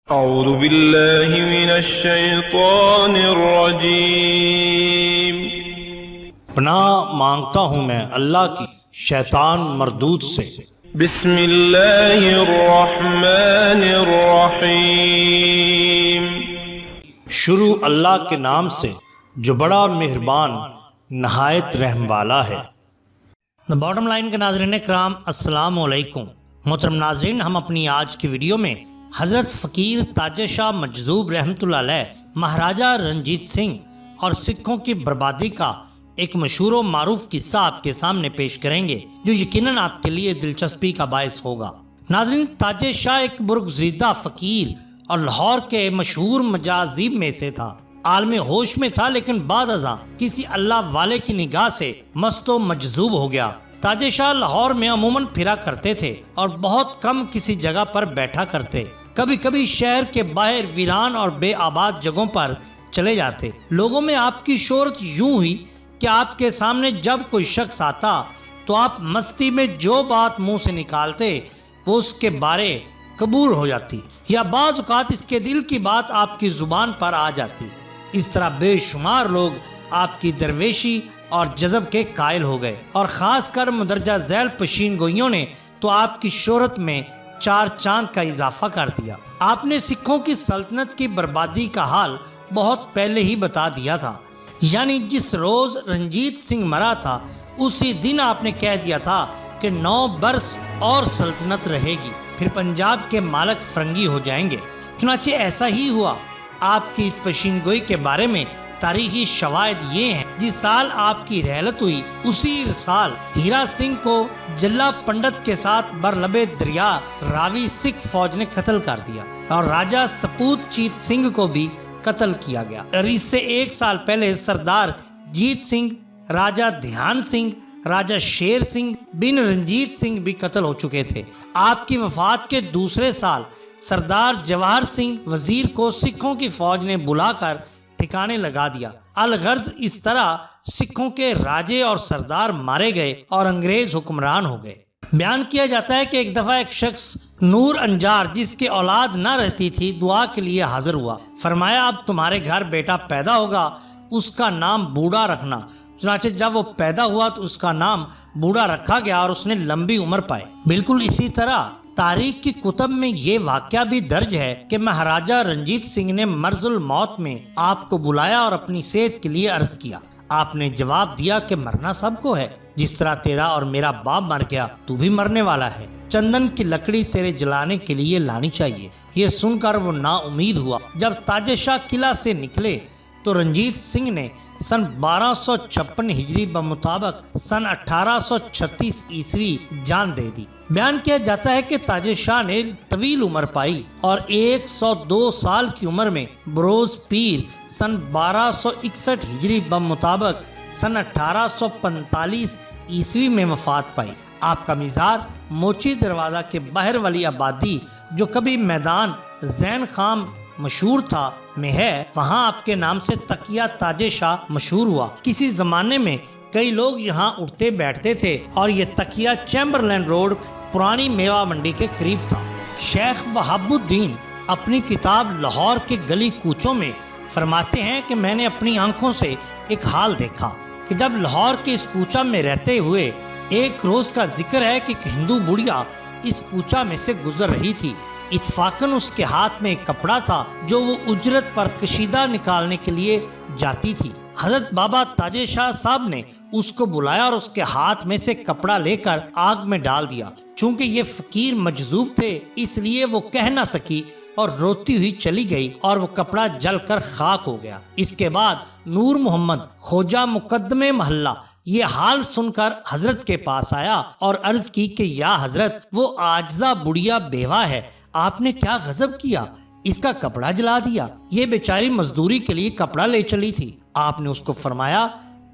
اعوذ باللہ من الشیطان الرجیم۔ پناہ مانگتا ہوں میں اللہ کی شیطان مردود سے۔ بسم اللہ الرحمن الرحیم۔ شروع اللہ کے نام سے جو بڑا مہربان نہایت رحم والا ہے۔ باٹم لائن کے ناظرین کرام، السلام علیکم۔ محترم ناظرین، ہم اپنی آج کی ویڈیو میں حضرت فقیر تاجر شاہ مجذوب رحمۃ اللہ علیہ مہاراجہ رنجیت سنگھ اور سکھوں کی بربادی کا ایک مشہور و معروف قصہ آپ کے سامنے پیش کریں گے جو یقیناً آپ کے لیے دلچسپی کا باعث ہوگا۔ ناظرین، تاجر شاہ ایک برگزیدہ فقیر اور لاہور کے مشہور مجاذیب میں سے تھا۔ عالم ہوش میں تھا لیکن بعد ازاں کسی اللہ والے کی نگاہ سے مست و مجذوب ہو گیا۔ تاجر شاہ لاہور میں عموماً پھرا کرتے تھے اور بہت کم کسی جگہ پر بیٹھا کرتے۔ کبھی کبھی شہر کے باہر ویران اور بے آباد جگہوں پر چلے جاتے۔ لوگوں میں آپ کی شہرت یوں ہوئی کہ آپ کے سامنے جب کوئی شخص آتا تو آپ مستی میں جو بات منہ سے نکالتے وہ اس کے بارے قبول ہو جاتی، یا بعض اوقات اس کے دل کی بات آپ کی زبان پر آ جاتی۔ اس طرح بے شمار لوگ آپ کی درویشی اور جذب کے قائل ہو گئے، اور خاص کر مندرجہ ذیل پشین گوئیوں نے تو آپ کی شہرت میں چار چاند کا اضافہ کر دیا۔ آپ نے سکھوں کی سلطنت کی بربادی کا حال بہت پہلے ہی بتا دیا تھا، یعنی جس روز رنجیت سنگھ مرا تھا اسی دن آپ نے کہہ دیا تھا کہ 9 برس اور سلطنت رہے گی، پھر پنجاب کے مالک فرنگی ہو جائیں گے۔ چنانچہ ایسا ہی ہوا۔ آپ کی اس پشین گوئی کے بارے میں تاریخی شواہد یہ ہیں، جس سال آپ کی رحلت ہوئی اسی سال ہیرا سنگھ کو جلا پنڈت کے ساتھ برلب دریا راوی سکھ فوج نے قتل کر دیا، اور راجہ سپوت چیت سنگھ کو بھی قتل کیا گیا، اور اس سے 1 سال پہلے سردار جیت سنگھ، راجہ دھیان سنگھ، راجہ شیر سنگھ بن رنجیت سنگھ بھی قتل ہو چکے تھے۔ آپ کی وفات کے دوسرے سال سردار جواہر سنگھ وزیر کو سکھوں کی فوج نے بلا کر ٹھکانے لگا دیا۔ الغرض اس طرح سکھوں کے راجے اور سردار مارے گئے اور انگریز حکمران ہو گئے۔ بیان کیا جاتا ہے کہ ایک دفعہ ایک شخص نور انجار، جس کی اولاد نہ رہتی تھی، دعا کے لیے حاضر ہوا۔ فرمایا، اب تمہارے گھر بیٹا پیدا ہوگا، اس کا نام بوڑھا رکھنا۔ چنانچہ جب وہ پیدا ہوا تو اس کا نام بوڑھا رکھا گیا اور اس نے لمبی عمر پائی۔ بالکل اسی طرح تاریخ کی کتب میں یہ واقعہ بھی درج ہے کہ مہاراجہ رنجیت سنگھ نے مرض الموت میں آپ کو بلایا اور اپنی صحت کے لیے عرض کیا۔ آپ نے جواب دیا کہ مرنا سب کو ہے، جس طرح تیرا اور میرا باپ مر گیا تو بھی مرنے والا ہے، چندن کی لکڑی تیرے جلانے کے لیے لانی چاہیے۔ یہ سن کر وہ نا امید ہوا۔ جب تاجر شاہ قلعہ سے نکلے تو رنجیت سنگھ نے سن 1256 ہجری بمطابق سن 1836 عیسوی جان دے دی۔ بیان کیا جاتا ہے کہ تاجر شاہ نے طویل عمر پائی اور 102 سال کی عمر میں بروز پیر سن 1261 ہجری بمطابق سن 1845 عیسوی میں وفات پائی۔ آپ کا مزار موچی دروازہ کے باہر والی آبادی جو کبھی میدان زین خان مشہور تھا میں ہے، وہاں آپ کے نام سے تقیہ تاجر شاہ مشہور ہوا۔ کسی زمانے میں کئی لوگ یہاں اٹھتے بیٹھتے تھے اور یہ تقیہ چیمبرلین روڈ پرانی میوہ منڈی کے قریب تھا۔ شیخ وہاب الدین اپنی کتاب لاہور کے گلی کوچوں میں فرماتے ہیں کہ میں نے اپنی آنکھوں سے ایک حال دیکھا کہ جب لاہور کے اس کوچہ میں رہتے ہوئے ایک روز کا ذکر ہے کہ ایک ہندو بڑھیا اس کوچہ میں سے گزر رہی تھی۔ اتفاقاً اس کے ہاتھ میں ایک کپڑا تھا جو وہ اجرت پر کشیدہ نکالنے کے لیے جاتی تھی۔ حضرت بابا تاجر شاہ صاحب نے اس کو بلایا اور اس کے ہاتھ میں سے کپڑا لے کر آگ میں ڈال دیا۔ چونکہ یہ فقیر مجذوب تھے اس لیے وہ کہہ نہ سکی اور روتی ہوئی چلی گئی اور وہ کپڑا جل کر خاک ہو گیا۔ اس کے بعد نور محمد خوجہ مقدمے محلہ یہ حال سن کر حضرت کے پاس آیا اور عرض کی کہ یا حضرت، وہ عاجزہ بڑھیا بیوہ ہے، آپ نے کیا غضب کیا، اس کا کپڑا جلا دیا۔ یہ بیچاری مزدوری کے لیے کپڑا لے چلی تھی۔ آپ نے اس کو فرمایا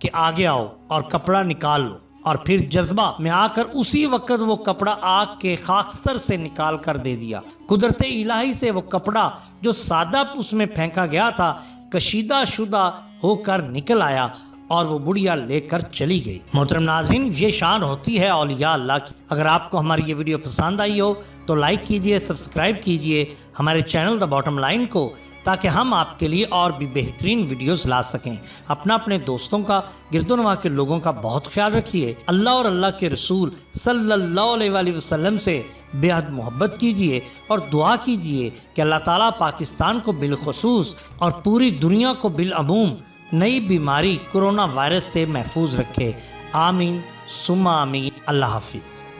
کہ آگے آؤ اور کپڑا نکال لو، اور پھر جذبہ میں آ کر اسی وقت وہ کپڑا آگ کے خاکستر سے نکال کر دے دیا۔ قدرت الہی سے وہ کپڑا جو سادہ اس میں پھینکا گیا تھا کشیدہ شدہ ہو کر نکل آیا اور وہ بڑھیا لے کر چلی گئی۔ محترم ناظرین، یہ شان ہوتی ہے اولیاء اللہ کی۔ اگر آپ کو ہماری یہ ویڈیو پسند آئی ہو تو لائک کیجئے، سبسکرائب کیجئے ہمارے چینل دا باٹم لائن کو، تاکہ ہم آپ کے لیے اور بھی بہترین ویڈیوز لا سکیں۔ اپنے دوستوں کا، گرد و نواح کے لوگوں کا بہت خیال رکھیے۔ اللہ اور اللہ کے رسول صلی اللہ علیہ وآلہ وسلم سے بے حد محبت کیجئے اور دعا کیجئے کہ اللہ تعالیٰ پاکستان کو بالخصوص اور پوری دنیا کو بالعموم نئی بیماری کرونا وائرس سے محفوظ رکھے۔ آمین ثم آمین۔ اللہ حافظ۔